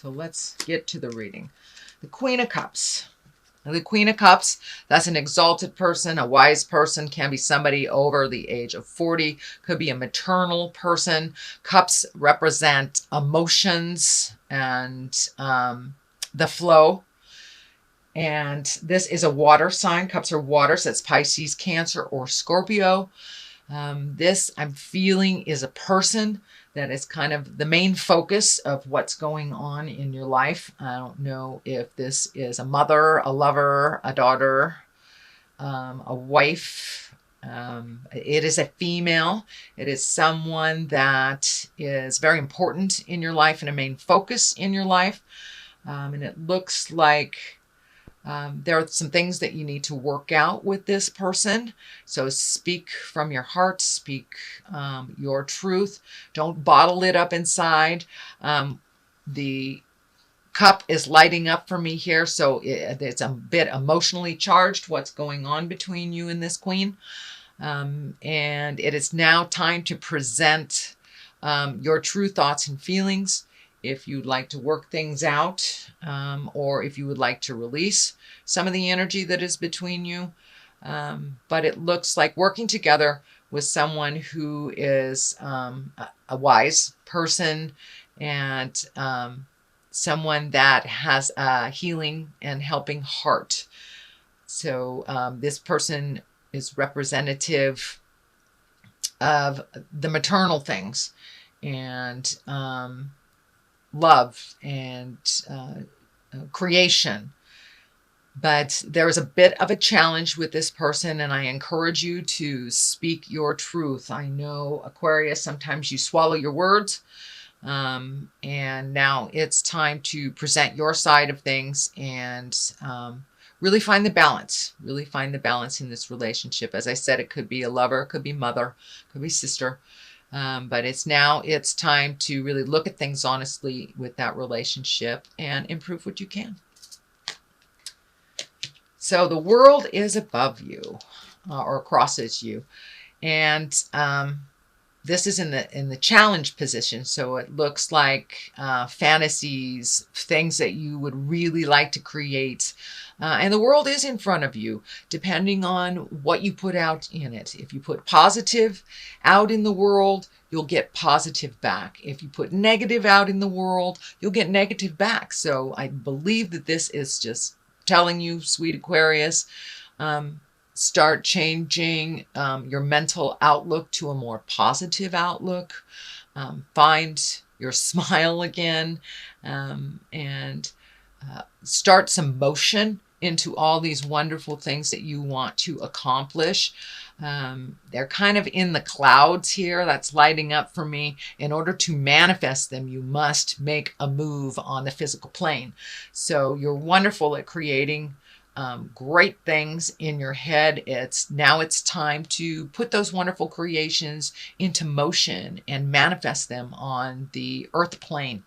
So let's get to the reading. The Queen of Cups. The Queen of Cups, that's an exalted person, a wise person, can be somebody over the age of 40, could be a maternal person. Cups represent emotions and the flow. And this is a water sign. Cups are water, so that's Pisces, Cancer, or Scorpio. This I'm feeling is a person that is kind of the main focus of what's going on in your life. I don't know if this is a mother, a lover, a daughter, a wife. It is a female. It is someone that is very important in your life and a main focus in your life. And it looks like there are some things that you need to work out with this person. So speak from your heart, speak your truth. Don't bottle it up inside. The cup is lighting up for me here, so it's a bit emotionally charged, what's going on between you and this queen. And it is now time to present your true thoughts and feelings. If you'd like to work things out, or if you would like to release some of the energy that is between you. But it looks like working together with someone who is a wise person and someone that has a healing and helping heart. So this person is representative of the maternal things and love and creation. But there is a bit of a challenge with this person, and I encourage you to speak your truth. I know, Aquarius, sometimes you swallow your words, and now it's time to present your side of things and really find the balance. Really find the balance in this relationship. As I said, it could be a lover, it could be mother, it could be sister. But it's time to really look at things honestly with that relationship and improve what you can. So the world is above you or crosses you. And this is in the challenge position. So it looks like fantasies, things that you would really like to create. And the world is in front of you, depending on what you put out in it. If you put positive out in the world, you'll get positive back. If you put negative out in the world, you'll get negative back. So I believe that this is just telling you, sweet Aquarius, start changing your mental outlook to a more positive outlook. Find your smile again, and start some motion into all these wonderful things that you want to accomplish. They're kind of in the clouds here. That's lighting up for me. In order to manifest them, you must make a move on the physical plane. So you're wonderful at creating great things in your head. Now it's time to put those wonderful creations into motion and manifest them on the earth plane.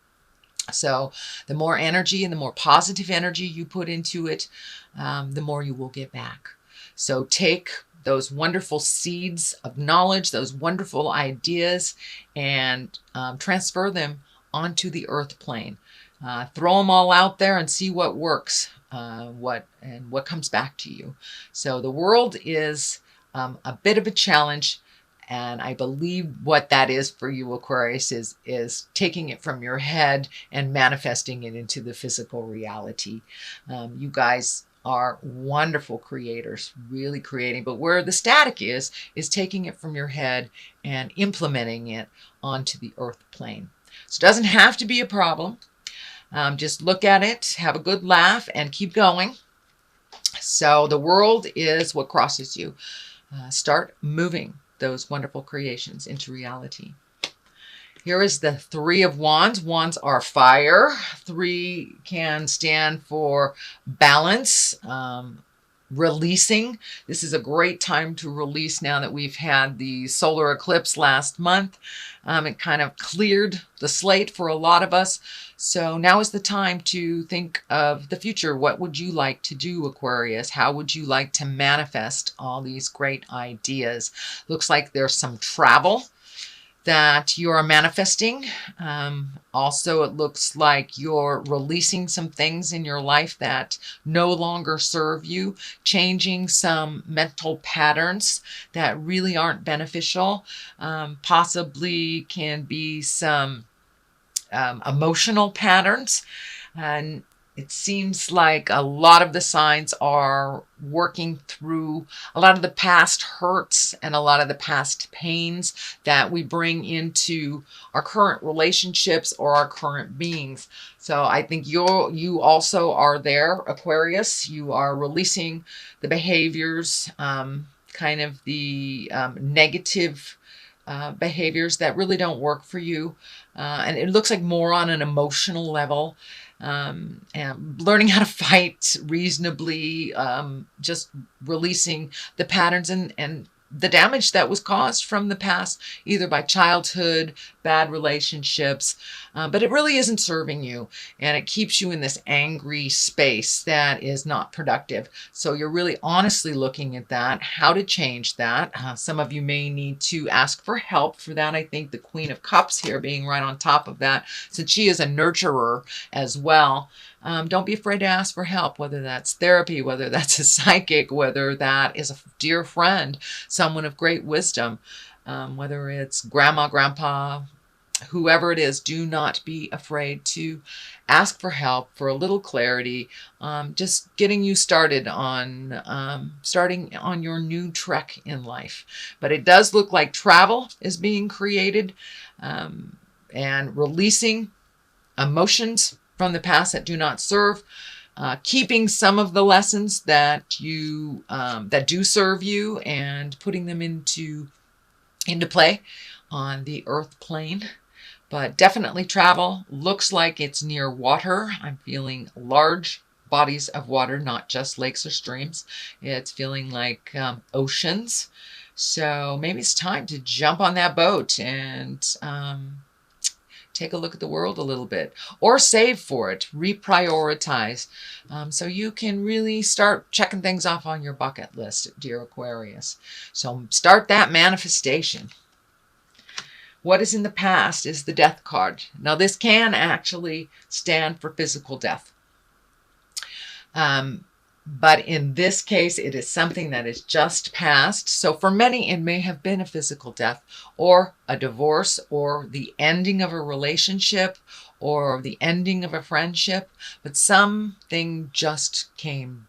So the more energy and the more positive energy you put into it, the more you will get back. So take those wonderful seeds of knowledge, those wonderful ideas, and transfer them onto the earth plane. Throw them all out there and see what works, what comes back to you. So the world is a bit of a challenge. And I believe what that is for you, Aquarius, is taking it from your head and manifesting it into the physical reality. You guys are wonderful creators, really creating. But where the static is taking it from your head and implementing it onto the earth plane. So it doesn't have to be a problem. Just look at it, have a good laugh, and keep going. So the world is what crosses you. Start moving those wonderful creations into reality. Here is the Three of Wands. Wands are fire. 3 can stand for balance, releasing. This is a great time to release now that we've had the solar eclipse last month. It kind of cleared the slate for a lot of us. So now is the time to think of the future. What would you like to do, Aquarius? How would you like to manifest all these great ideas? Looks like there's some travel that you're manifesting. Also, it looks like you're releasing some things in your life that no longer serve you, changing some mental patterns that really aren't beneficial, possibly can be some emotional patterns. And it seems like a lot of the signs are working through a lot of the past hurts and a lot of the past pains that we bring into our current relationships or our current beings. So I think you also are there, Aquarius. You are releasing the behaviors, kind of the negative behaviors that really don't work for you. And it looks like more on an emotional level. And learning how to fight reasonably, just releasing the patterns and the damage that was caused from the past, either by childhood, bad relationships, but it really isn't serving you, and it keeps you in this angry space that is not productive. So you're really honestly looking at that, how to change that. Some of you may need to ask for help for that. I think the Queen of Cups here being right on top of that, since she is a nurturer as well. Don't be afraid to ask for help, whether that's therapy, whether that's a psychic, whether that is a dear friend, someone of great wisdom, whether it's grandma, grandpa, whoever it is. Do not be afraid to ask for help for a little clarity, just getting you started on starting on your new trek in life. But it does look like travel is being created, and releasing emotions from the past that do not serve, keeping some of the lessons that you that do serve you, and putting them into play on the earth plane. But definitely travel. Looks like it's near water. I'm feeling large bodies of water, not just lakes or streams. It's feeling like oceans. So maybe it's time to jump on that boat and take a look at the world a little bit, or save for it, reprioritize, so you can really start checking things off on your bucket list, dear Aquarius. So start that manifestation. What is in the past is the Death card. Now this can actually stand for physical death. But in this case, it is something that is just past. So for many, it may have been a physical death, or a divorce, or the ending of a relationship, or the ending of a friendship. But something just came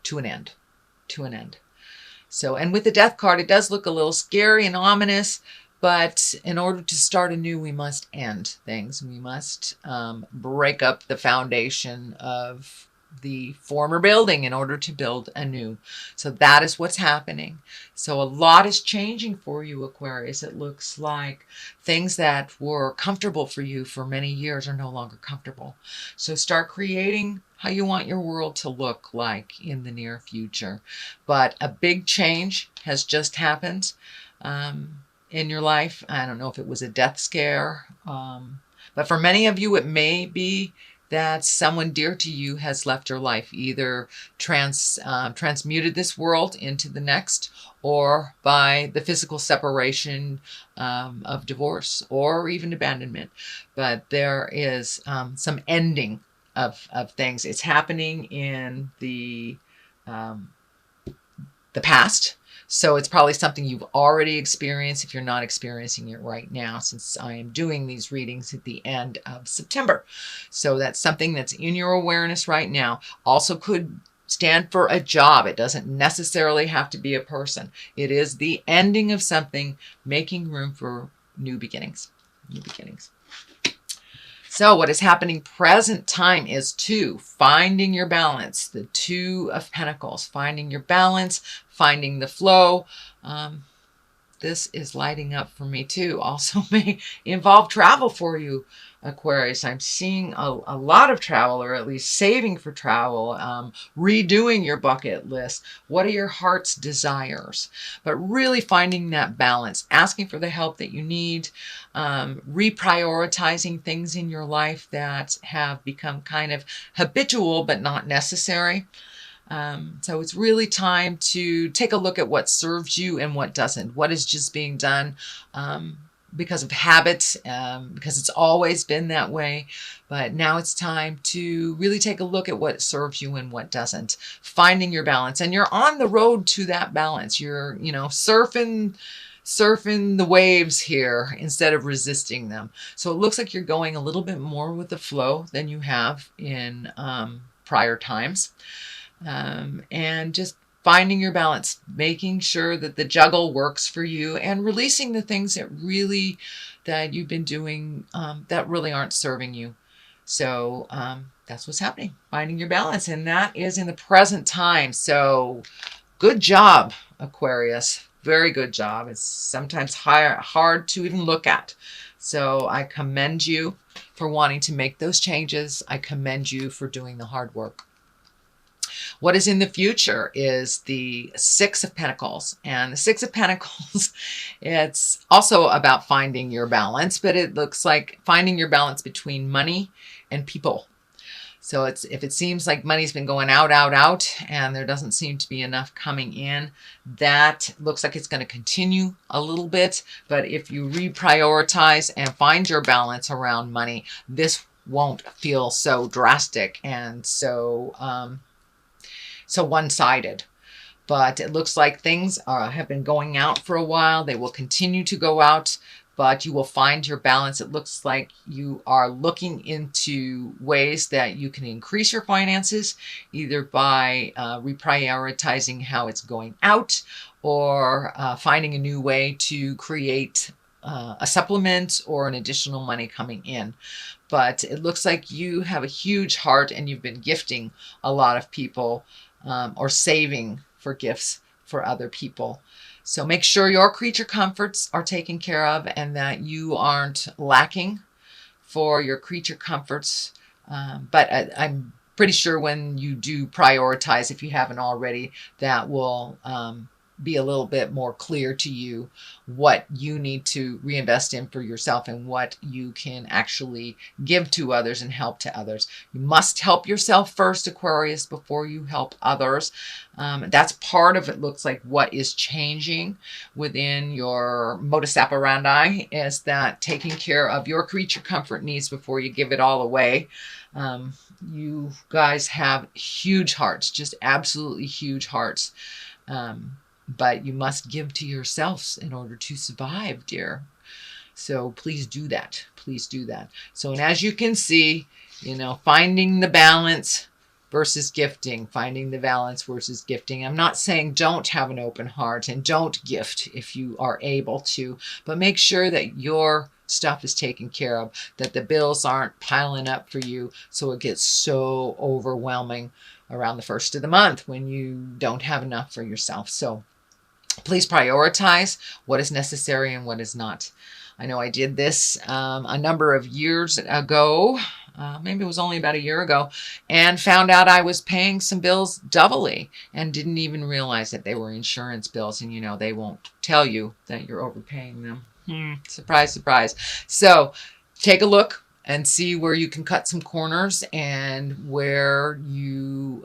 to an end, So, and with the Death card, it does look a little scary and ominous. But in order to start anew, we must end things. We must break up the foundation of the former building in order to build anew. So that is what's happening. So a lot is changing for you, Aquarius. It looks like things that were comfortable for you for many years are no longer comfortable. So start creating how you want your world to look like in the near future. But a big change has just happened in your life. I don't know if it was a death scare, but for many of you, it may be that someone dear to you has left your life, either transmuted this world into the next, or by the physical separation of divorce, or even abandonment. But there is some ending of things. It's happening in the past. So it's probably something you've already experienced if you're not experiencing it right now, since I am doing these readings at the end of September. So that's something that's in your awareness right now. Also could stand for a job. It doesn't necessarily have to be a person. It is the ending of something, making room for new beginnings. So what is happening present time is 2, finding your balance. The 2 of Pentacles, finding your balance, finding the flow. This is lighting up for me too. Also may involve travel for you, Aquarius. I'm seeing a lot of travel, or at least saving for travel, redoing your bucket list. What are your heart's desires? But really finding that balance, asking for the help that you need, reprioritizing things in your life that have become kind of habitual but not necessary. So it's really time to take a look at what serves you and what doesn't. What is just being done because of habit, because it's always been that way. But now it's time to really take a look at what serves you and what doesn't. Finding your balance, and you're on the road to that balance. You're, surfing the waves here instead of resisting them. So it looks like you're going a little bit more with the flow than you have in prior times. And just finding your balance, making sure that the juggle works for you, and releasing the things that you've been doing that really aren't serving you. So that's what's happening, finding your balance, and that is in the present time. So good job, Aquarius. Very good job. It's sometimes hard to even look at. So I commend you for wanting to make those changes. I commend you for doing the hard work. What is in the future is the Six of Pentacles. And the Six of Pentacles, it's also about finding your balance, but it looks like finding your balance between money and people. So if it seems like money's been going out, and there doesn't seem to be enough coming in, that looks like it's going to continue a little bit. But if you reprioritize and find your balance around money, this won't feel so drastic and so one-sided. But it looks like things have been going out for a while. They will continue to go out, but you will find your balance. It looks like you are looking into ways that you can increase your finances, either by reprioritizing how it's going out, or finding a new way to create a supplement or an additional money coming in. But it looks like you have a huge heart, and you've been gifting a lot of people, or saving for gifts for other people. So make sure your creature comforts are taken care of, and that you aren't lacking for your creature comforts. But I'm pretty sure when you do prioritize, if you haven't already, that will be a little bit more clear to you what you need to reinvest in for yourself and what you can actually give to others and help to others. You must help yourself first, Aquarius, before you help others. That's part of it. Looks like what is changing within your modus operandi is that taking care of your creature comfort needs before you give it all away. You guys have huge hearts, just absolutely huge hearts. But you must give to yourselves in order to survive, dear. So please do that. Please do that. So, and as you can see, finding the balance versus gifting, finding the balance versus gifting. I'm not saying don't have an open heart and don't gift if you are able to, but make sure that your stuff is taken care of, that the bills aren't piling up for you so it gets so overwhelming around the first of the month when you don't have enough for yourself. So please prioritize what is necessary and what is not. I know I did this a number of years ago, maybe it was only about a year ago, and found out I was paying some bills doubly and didn't even realize that they were insurance bills. And they won't tell you that you're overpaying them. Surprise, surprise. So take a look and see where you can cut some corners and where you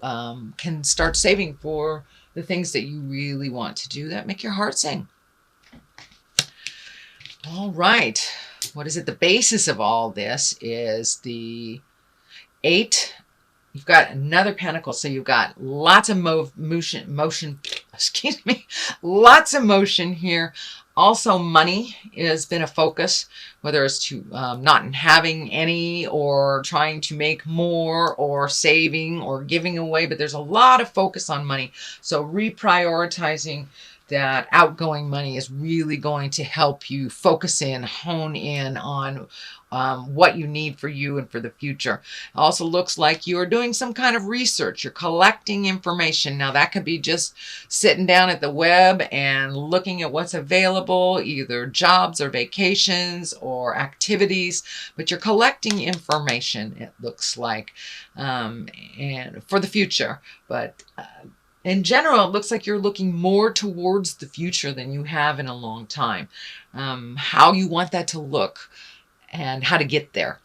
can start saving for the things that you really want to do that make your heart sing. All right. What is it? The basis of all this is the 8. You've got another pentacle. So you've got lots of motion, excuse me, lots of motion here. Also, money has been a focus, whether it's to not having any or trying to make more or saving or giving away. But there's a lot of focus on money. So reprioritizing that outgoing money is really going to help you focus in, hone in on what you need for you and for the future. It also looks like you are doing some kind of research. You're collecting information. Now that could be just sitting down at the web and looking at what's available, either jobs or vacations or activities, but you're collecting information, it looks like, and for the future. But in general, it looks like you're looking more towards the future than you have in a long time. How you want that to look and how to get there.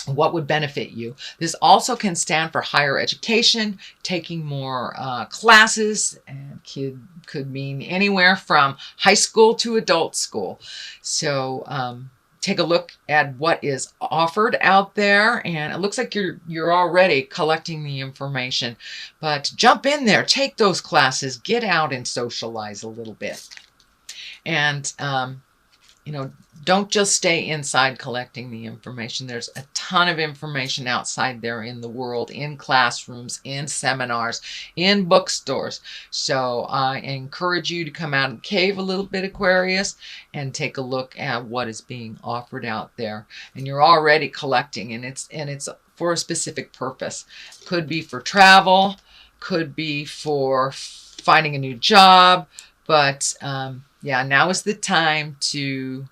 what would benefit you. This also can stand for higher education, taking more classes, and could mean anywhere from high school to adult school. So take a look at what is offered out there, and it looks like you're already collecting the information. But jump in there, take those classes, get out and socialize a little bit. And don't just stay inside collecting the information. There's a ton of information outside there in the world, in classrooms, in seminars, in bookstores. So I encourage you to come out and cave a little bit, Aquarius, and take a look at what is being offered out there. And you're already collecting, and it's for a specific purpose. Could be for travel, could be for finding a new job, but yeah, now is the time to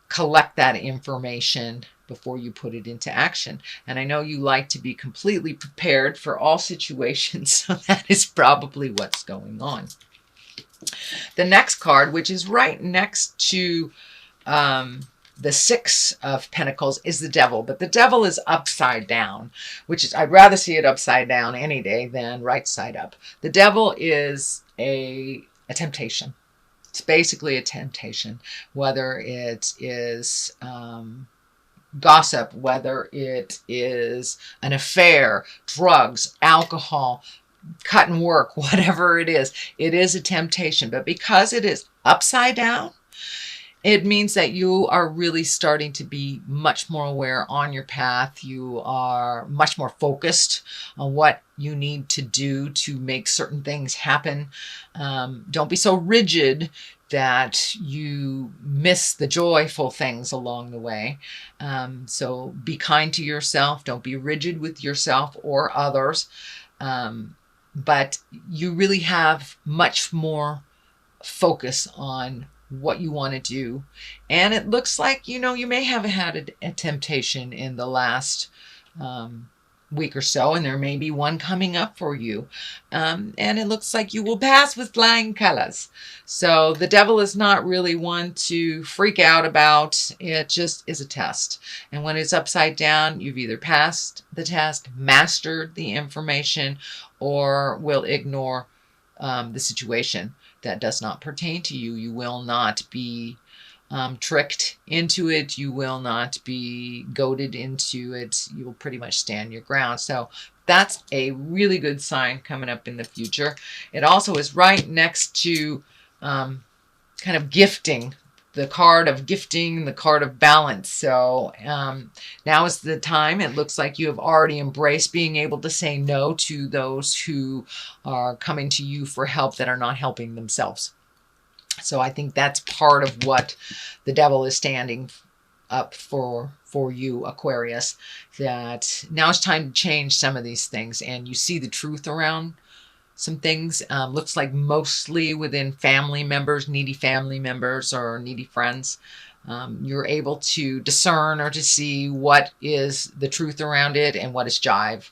collect that information before you put it into action. And I know you like to be completely prepared for all situations, so that is probably what's going on. The next card, which is right next to the Six of Pentacles, is the Devil. But the Devil is upside down, which is, I'd rather see it upside down any day than right side up. The Devil is a temptation. It's basically a temptation, whether it is gossip, whether it is an affair, drugs, alcohol, cut and work, whatever it is a temptation. But because it is upside down, it means that you are really starting to be much more aware on your path. You are much more focused on what you need to do to make certain things happen. Don't be so rigid that you miss the joyful things along the way. So be kind to yourself. Don't be rigid with yourself or others. But you really have much more focus on what you want to do. And it looks like, you may have had a temptation in the last week or so, and there may be one coming up for you. And it looks like you will pass with flying colors. So the Devil is not really one to freak out about. It just is a test. And when it's upside down, you've either passed the test, mastered the information, or will ignore the situation that does not pertain to you. You will not be tricked into it. You will not be goaded into it. You will pretty much stand your ground. So that's a really good sign coming up in the future. It also is right next to kind of gifting, the card of gifting, the card of balance. So now is the time. It looks like you have already embraced being able to say no to those who are coming to you for help that are not helping themselves. So I think that's part of what the Devil is standing up for you, Aquarius, that now it's time to change some of these things, and you see the truth around some things. Looks like mostly within family members, needy family members or needy friends. You're able to discern or to see what is the truth around it and what is jive.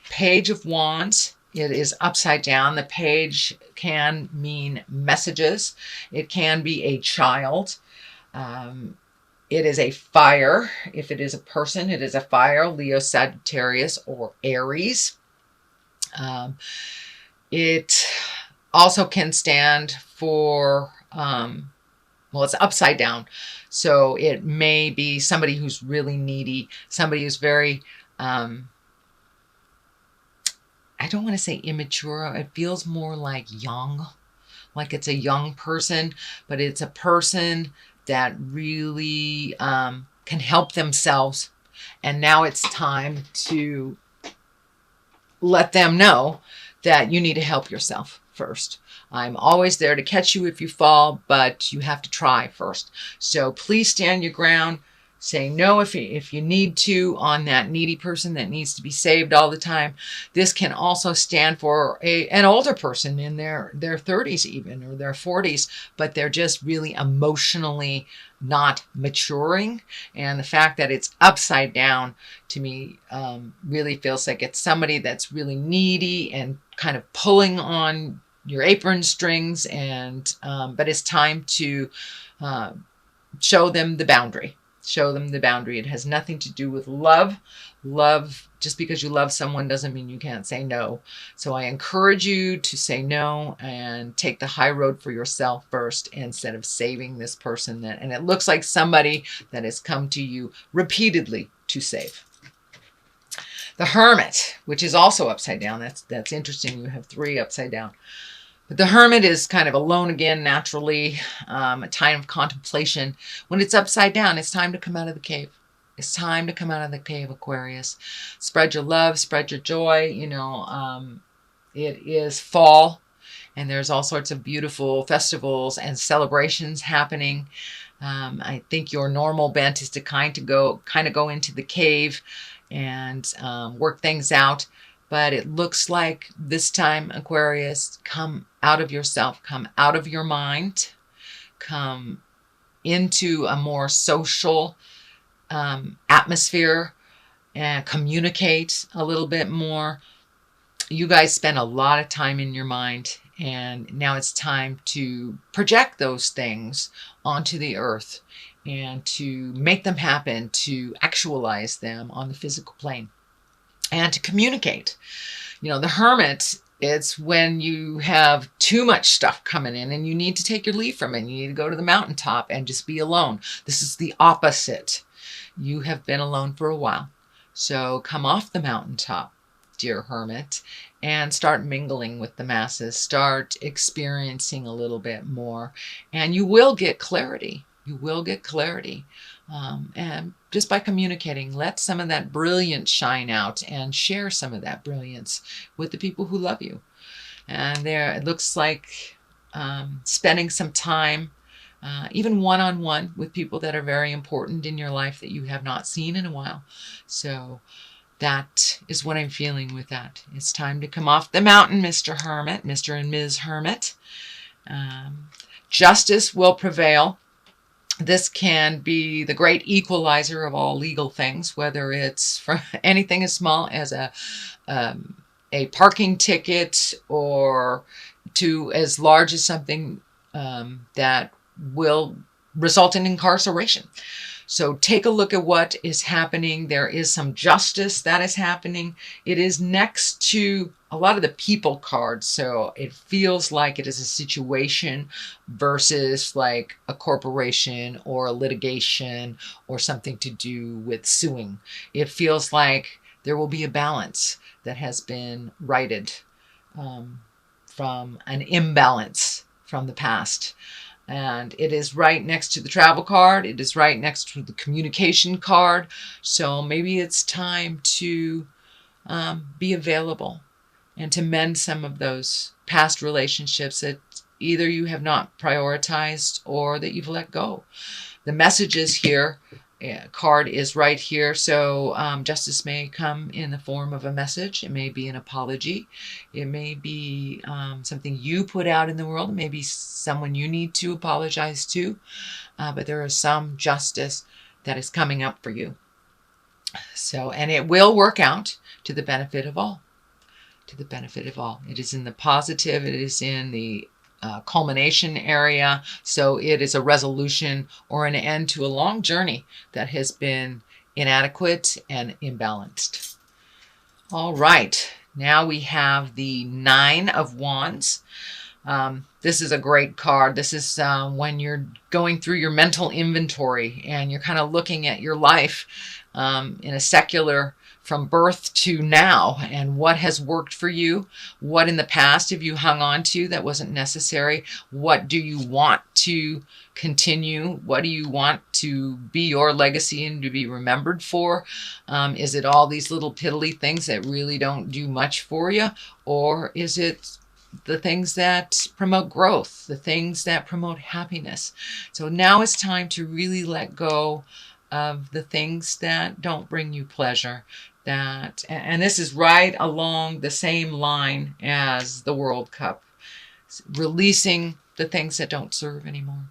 Page of Wands. It is upside down. The page can mean messages. It can be a child. It is a fire. If it is a person, it is a fire, Leo, Sagittarius, or Aries. It also can stand for, it's upside down. So it may be somebody who's really needy, somebody who's very, I don't want to say immature. It feels more like young, like it's a young person, but it's a person that really can help themselves. And now it's time to let them know that you need to help yourself first. I'm always there to catch you if you fall, but you have to try first. So please stand your ground. Say no if you need to on that needy person that needs to be saved all the time. This can also stand for an older person in their 30s even, or their 40s, but they're just really emotionally not maturing. And the fact that it's upside down to me really feels like it's somebody that's really needy and kind of pulling on your apron strings. And but it's time to show them the boundary. Show them the boundary. It has nothing to do with love. Love, just because you love someone doesn't mean you can't say no. So I encourage you to say no and take the high road for yourself first instead of saving this person that, and it looks like somebody that has come to you repeatedly to save. The Hermit, which is also upside down. That's interesting. You have 3 upside down. But the Hermit is kind of alone again, naturally, a time of contemplation. When it's upside down, it's time to come out of the cave. It's time to come out of the cave, Aquarius. Spread your love, spread your joy. It is fall, and there's all sorts of beautiful festivals and celebrations happening. I think your normal bent is to kind of go into the cave and work things out. But it looks like this time, Aquarius, come out of yourself, come out of your mind, come into a more social atmosphere and communicate a little bit more. You guys spend a lot of time in your mind, and now it's time to project those things onto the earth and to make them happen, to actualize them on the physical plane. And to communicate. The Hermit, it's when you have too much stuff coming in and you need to take your leave from it. You need to go to the mountaintop and just be alone. This is the opposite. You have been alone for a while. So come off the mountaintop, dear Hermit, and start mingling with the masses. Start experiencing a little bit more. And you will get clarity. You will get clarity. And just by communicating, let some of that brilliance shine out and share some of that brilliance with the people who love you. And it looks like spending some time, even one-on-one with people that are very important in your life that you have not seen in a while. So that is what I'm feeling with that. It's time to come off the mountain, Mr. Hermit, Mr. and Ms. Hermit. Justice will prevail. This can be the great equalizer of all legal things, whether it's for anything as small as a parking ticket or to as large as something that will result in incarceration. So take a look at what is happening. There is some justice that is happening. It is next to a lot of the people cards. So it feels like it is a situation versus like a corporation or a litigation or something to do with suing. It feels like there will be a balance that has been righted from an imbalance from the past. And it is right next to the travel card. It is right next to the communication card. So maybe it's time to be available and to mend some of those past relationships that either you have not prioritized or that you've let go. The messages here, card is right here. So justice may come in the form of a message. It may be an apology. It may be something you put out in the world. It may be someone you need to apologize to. But there is some justice that is coming up for you. So, and it will work out to the benefit of all. To the benefit of all. It is in the positive. It is in the culmination area. So it is a resolution or an end to a long journey that has been inadequate and imbalanced. All right. Now we have the 9 of Wands. This is a great card. This is when you're going through your mental inventory and you're kind of looking at your life in a secular from birth to now, and what has worked for you, what in the past have you hung on to that wasn't necessary, what do you want to continue, what do you want to be your legacy and to be remembered for? Is it all these little piddly things that really don't do much for you, or is it the things that promote growth, the things that promote happiness? So now it's time to really let go of the things that don't bring you pleasure. And this is right along the same line as the World Cup, releasing the things that don't serve anymore.